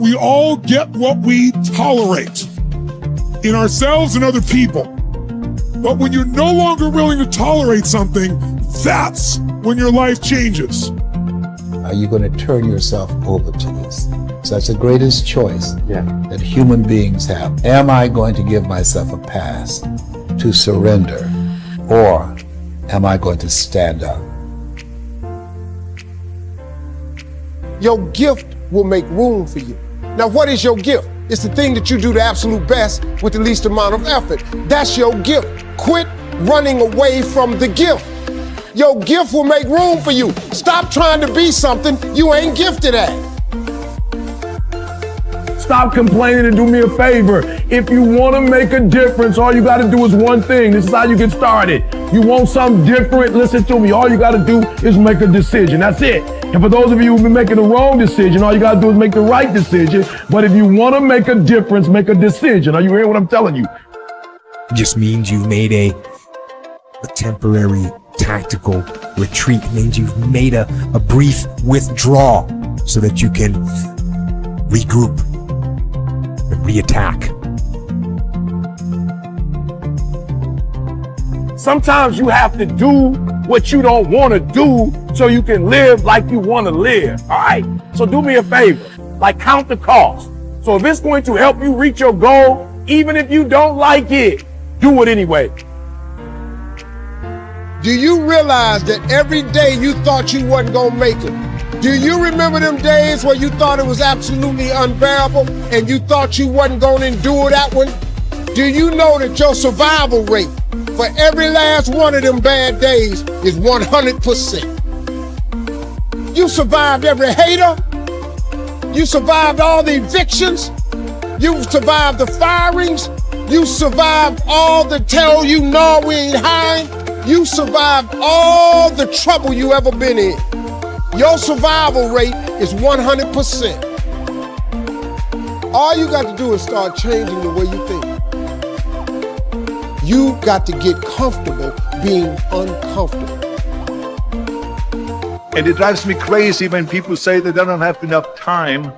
we all get what we tolerate in ourselves and other people. But when you're no longer willing to tolerate something, that's when your life changes. Are you going to turn yourself over to this? So that's the greatest choice that human beings have. Am I going to give myself a pass to surrender, or am I going to stand up? Your gift will make room for you. Now, what is your gift? It's the thing that you do the absolute best with the least amount of effort. That's your gift. Quit running away from the gift. Your gift will make room for you. Stop trying to be something you ain't gifted at. Stop complaining and do me a favor. If you want to make a difference, all you got to do is one thing. This is how you get started. You want something different? Listen to me. All you got to do is make a decision. That's it. And for those of you who've been making the wrong decision, all you got to do is make the right decision. But if you want to make a difference, make a decision. Are you hearing what I'm telling you? It just means you've made a temporary tactical retreat. It means you've made a brief withdrawal so that you can regroup and reattack. Sometimes you have to do what you don't want to do so you can live like you want to live, all right? So do me a favor, like count the cost. So if it's going to help you reach your goal, even if you don't like it, do it anyway. Do you realize that every day you thought you wasn't gonna make it? Do you remember them days where you thought it was absolutely unbearable and you thought you wasn't gonna endure that one? Do you know that your survival rate for every last one of them bad days is 100%? You survived every hater. You survived all the evictions. You survived the firings. You survived all the tell you no, we ain't hiring. You survived all the trouble you ever been in. Your survival rate is 100%. All you got to do is start changing the way you think. You got to get comfortable being uncomfortable. And it drives me crazy when people say that they don't have enough time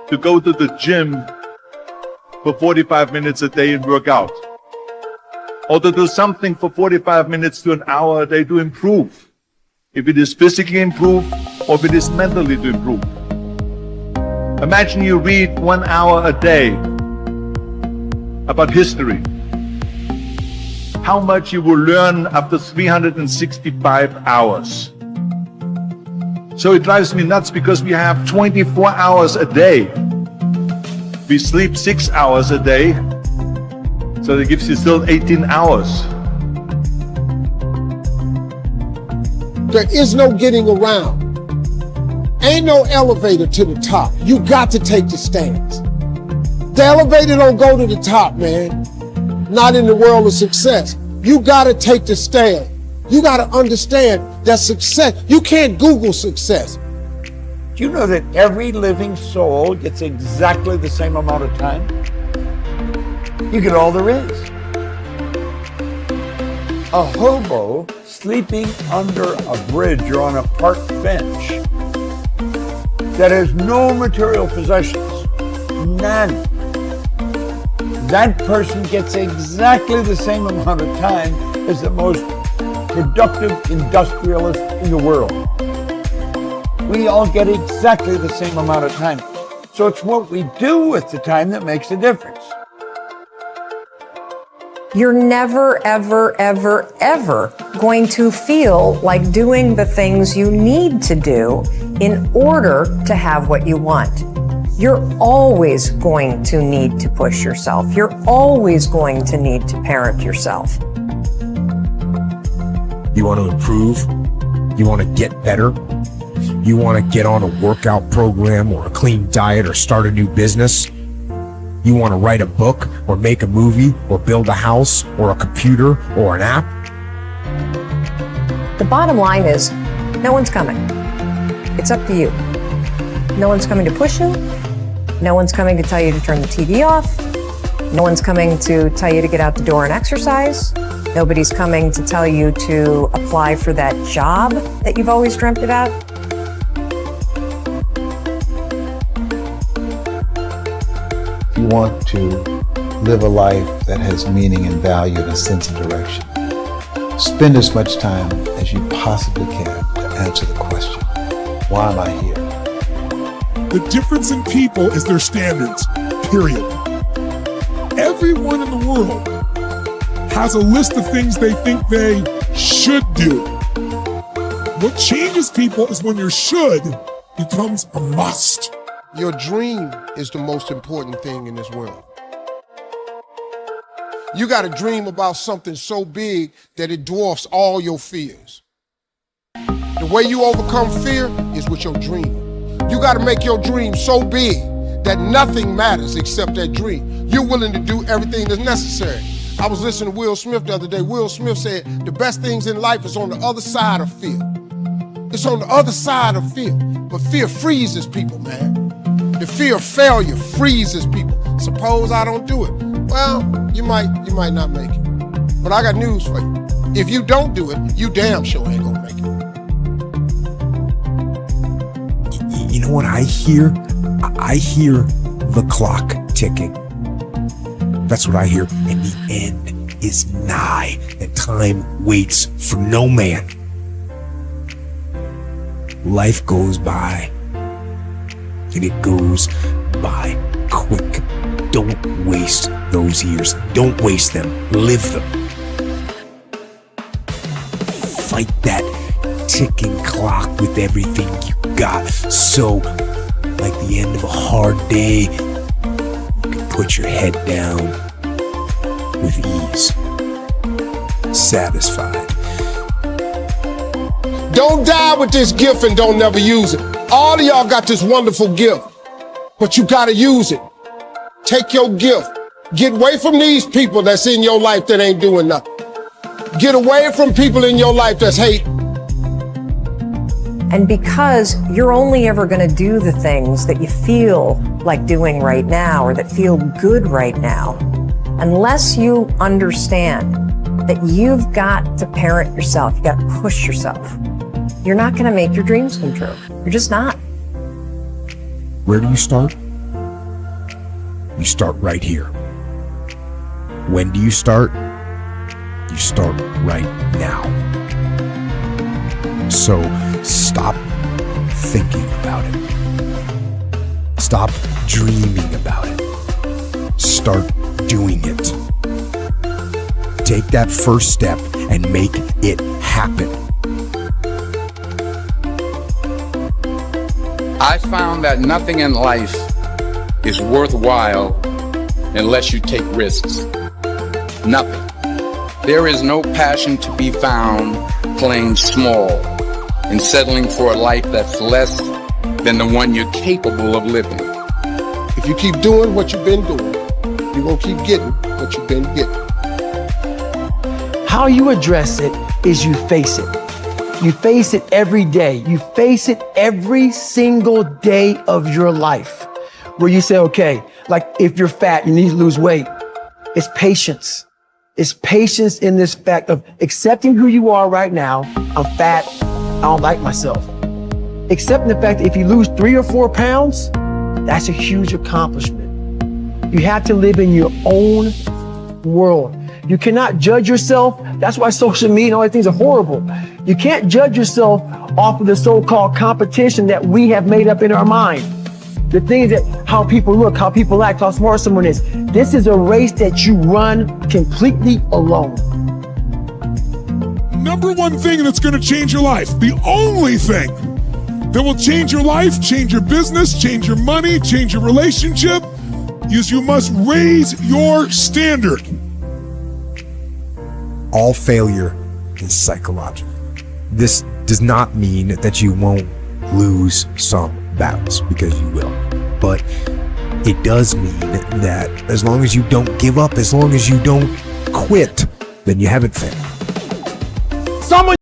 to go to the gym for 45 minutes a day and work out, or to do something for 45 minutes to an hour a day to improve. If it is physically improve or if it is mentally to improve. Imagine you read 1 hour a day about history. How much you will learn after 365 hours. So it drives me nuts because we have 24 hours a day. We sleep 6 hours a day, so that gives you still 18 hours. There is no getting around. Ain't no elevator to the top. You got to take the stairs. The elevator don't go to the top, man. Not in the world of success. You got to take the stairs. You got to understand that success, you can't Google success. Do you know that every living soul gets exactly the same amount of time? You get all there is. A hobo sleeping under a bridge or on a park bench that has no material possessions, none. That person gets exactly the same amount of time as the most productive industrialist in the world. We all get exactly the same amount of time. So it's what we do with the time that makes a difference. You're never, ever, ever, ever going to feel like doing the things you need to do in order to have what you want. You're always going to need to push yourself. You're always going to need to parent yourself. You want to improve? You want to get better? You want to get on a workout program or a clean diet or start a new business? You want to write a book or make a movie or build a house or a computer or an app? The bottom line is, no one's coming. It's up to you. No one's coming to push you. No one's coming to tell you to turn the TV off. No one's coming to tell you to get out the door and exercise. Nobody's coming to tell you to apply for that job that you've always dreamt about. want to live a life that has meaning and value and a sense of direction, spend as much time as you possibly can to answer the question, why am I here? The difference in people is their standards, period. Everyone in the world has a list of things they think they should do. What changes people is when your should becomes a must. Your dream is the most important thing in this world. You got to dream about something so big that it dwarfs all your fears. The way you overcome fear is with your dream. You got to make your dream so big that nothing matters except that dream. You're willing to do everything that's necessary. I was listening to Will Smith the other day. Will Smith said the best things in life is on the other side of fear. It's on the other side of fear. But fear freezes people, man. The fear of failure freezes people. Suppose I don't do it. Well, you might not make it. But I got news for you. If you don't do it, you damn sure ain't gonna make it. You know what I hear? I hear the clock ticking. That's what I hear. And the end is nigh. And time waits for no man. Life goes by. And it goes by quick. Don't waste those years. Don't waste them. Live them. Fight that ticking clock with everything you got. So, like the end of a hard day, you can put your head down with ease. Satisfied. Don't die with this gift and don't never use it. All of y'all got this wonderful gift, but you gotta use it. Take your gift. Get away from these people that's in your life that ain't doing nothing. Get away from people in your life that's hating. And because you're only ever going to do the things that you feel like doing right now or that feel good right now, unless you understand that you've got to parent yourself, you got to push yourself, you're not going to make your dreams come true. You're just not. Where do you start? You start right here. When do you start? You start right now. So stop thinking about it. Stop dreaming about it. Start doing it. Take that first step and make it happen. I found that nothing in life is worthwhile unless you take risks. Nothing. There is no passion to be found playing small and settling for a life that's less than the one you're capable of living. If you keep doing what you've been doing, you're gonna keep getting what you've been getting. How you address it is you face it. You face it every day. You face it every single day of your life. Where you say, okay, like if you're fat, you need to lose weight. It's patience. It's patience in this fact of accepting who you are right now. I'm fat. I don't like myself. Accepting the fact that if you lose 3 or 4 pounds, that's a huge accomplishment. You have to live in your own world. You cannot judge yourself. That's why social media and all these things are horrible. You can't judge yourself off of the so-called competition that we have made up in our mind. The things that how people look, how people act, how smart someone is. This is a race that you run completely alone. Number one thing that's going to change your life, the only thing that will change your life, change your business, change your money, change your relationship, is you must raise your standard. All failure is psychological. This does not mean that you won't lose some battles, because you will. But it does mean that as long as you don't give up, as long as you don't quit, then you haven't failed. Someone